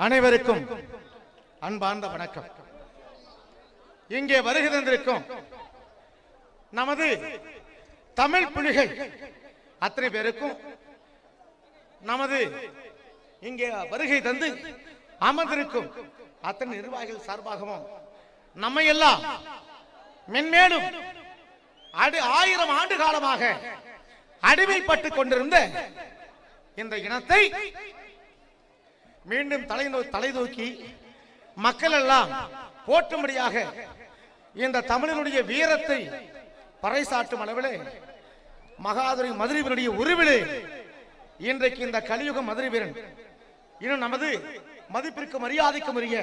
அனைவருக்கும் அன்பார்ந்த வணக்கம். இங்கே வருகை தந்திருக்கும் நமது தமிழ் புலிகள் அத்தனை பேருக்கும், நமது இங்கே வருகை தந்து அமர்ந்திருக்கும் அத்தனை நிர்வாகிகள் சார்பாகவும் நம்மை எல்லாம் மென்மேலும் 1000 ஆண்டு காலமாக அடிமைப்பட்டுக் கொண்டிருந்த இந்த இனத்தை மீண்டும் தலை தூக்கி மக்கள் எல்லாம் போற்றும்படியாக இந்த தமிழனுடைய வீரத்தை பறைசாட்டும் அளவிலே மகாதுரை மதுரை உருவிலே இன்றைக்கு இந்த கலியுக மதுரை வீரன் இன்னும் நமது மதிப்பிற்கு மரியாதைக்கும் உரிய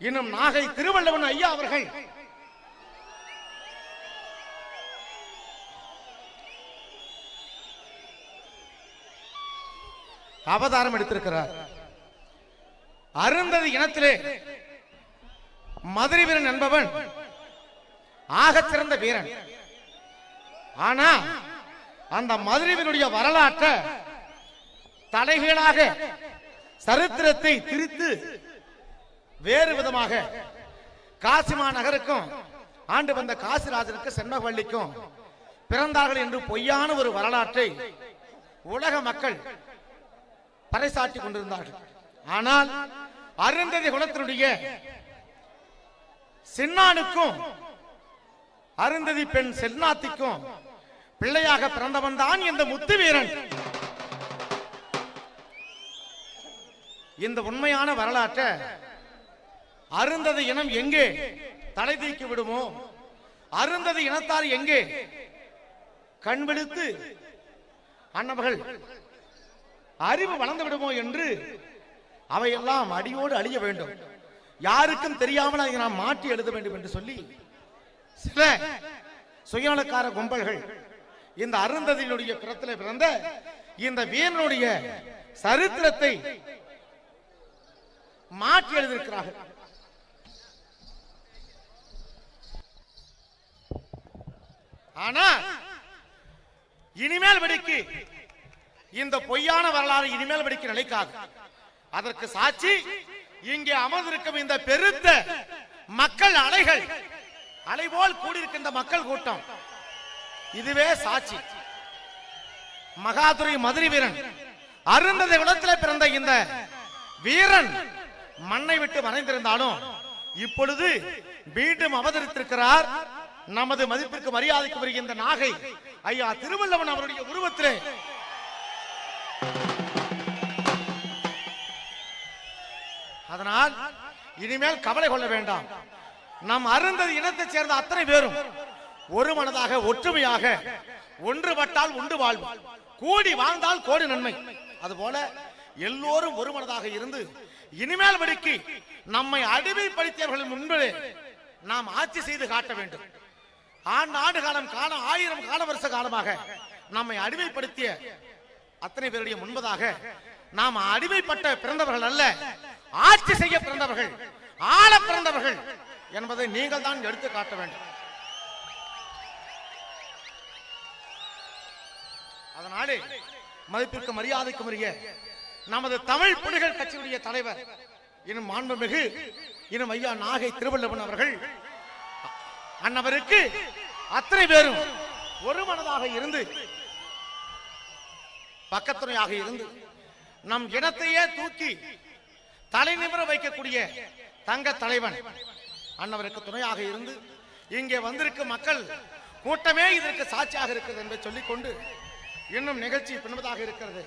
இன்னும் நாகை திருவள்ளுவன் ஐயா அவர்கள் அவதாரம் எடுத்திருக்கிறார். அருந்ததி இனத்திலே மதுரை வீரன் என்பவன் ஆகச் சிறந்த வீரன். ஆனா அந்த மதுரை வீரனுடைய வரலாற்றை தலைகீழாக சரித்திரத்தை திரித்து வேறு விதமாக காசிமா நகருக்கும் ஆண்டு வந்த காசிராஜனுக்கு சென்னவள்ளிக்கும் பிறந்தார்கள் என்று பொய்யான ஒரு வரலாற்றை உலக மக்கள் பறைசாட்டி கொண்டிருந்தார்கள். ஆனால் அருந்ததி குலத்தினுடைய சின்னானுக்கும் அருந்ததி பெண் சென்னாத்திக்கும் பிள்ளையாக பிறந்தவன் தான் இந்த முத்து வீரன். இந்த உண்மையான வரலாற்றை அருந்ததி இனம் எங்கே தலை தூக்கி விடுமோ, அருந்ததி இனத்தார் எங்கே கண் விழித்து அன்னவர்கள் அறிவு வளர்ந்து விடுமோ என்று அவையெல்லாம் அடியோடு அழிய வேண்டும், யாருக்கும் தெரியாமல் அதை நாம் மாற்றி எழுத வேண்டும் என்று சொல்லி சில சுயநலக்கார கும்பல்கள் இந்த அருந்ததியினுடைய பிறத்தில் பிறந்த இந்த வீரனுடைய சரித்திரத்தை மாற்றி எழுதியிருக்கிறார்கள். ஆனா இனிமேல் படிக்கு இந்த பொய்யான வரலாறு இனிமேல் படிக்க நிலைக்காது. அதற்கு சாட்சி இங்கே அமர்ந்திருக்கும் இந்த பெருத்த மக்கள் அலைகள், அலைபோல் கூடியிருக்கின்ற மக்கள் கூட்டம், இதுவே சாட்சி. மகாதுரை மதுரை வீரன் அருந்ததி குலத்தில் பிறந்த இந்த வீரன் மண்ணை விட்டு மறைந்திருந்தாலும் இப்பொழுது மீண்டும் அவதரித்திருக்கிறார். நமது மதிப்பிற்கு மரியாதைக்கு வருகின்ற நாகை ஐயா திருவள்ளுவன் அவருடைய உருவத்திலே அதனால் இனிமேல் கவலை கொள்ள வேண்டாம். நம் அருந்ததி இனத்தைச் சேர்ந்த அத்தனை பேரும் ஒரு மனதாக ஒற்றுமையாக ஒன்றுபட்டால் உண்டு வாழ்வு, கூடி வாழ்ந்தால் கோடி நன்மை. அதுபோல எல்லோரும் ஒரு மனதாக இருந்து இனிமேல் வடிக்கு நம்மை அடிமைப்படுத்தியவர்கள் முன்பே நாம் ஆட்சி செய்து காட்ட வேண்டும். ஆண்டு காலம் 1000 கால வருஷ காலமாக நம்மை அடிமைப்படுத்திய அத்தனை பேருடைய முன்பதாக நாம் அடிமைப்பட்ட பிறந்தவர்கள் அல்ல, ஆட்சி செய்ய பிறந்தவர்கள், ஆள பிறந்தவர்கள் என்பதை நீங்கள் தான் எடுத்து காட்ட வேண்டும். அதனாலே மதிப்பிற்கு மரியாதைக்கு உரிய நமது தமிழ் புலிகள் கட்சியுடைய தலைவர் இன்னும் மாண்புமிகு இன்னும் ஐயா நாகை திருவள்ளுவன் அவர்கள் அன்னவருக்கு அத்தனை பேரும் ஒரு மனதாக இருந்து பக்கத்துணையாக இருந்து நம் இனத்தையே தூக்கி தலை நிமிர வைக்கக்கூடிய தங்க தலைவன் அன்னவருக்கு துணையாக இருந்து இங்கே வந்திருக்கும் மக்கள் கூட்டமே இதற்கு சாட்சியாக இருக்கிறது என்பதை சொல்லிக்கொண்டு இன்னும் நிகழ்ச்சி பின்பதாக இருக்கிறது.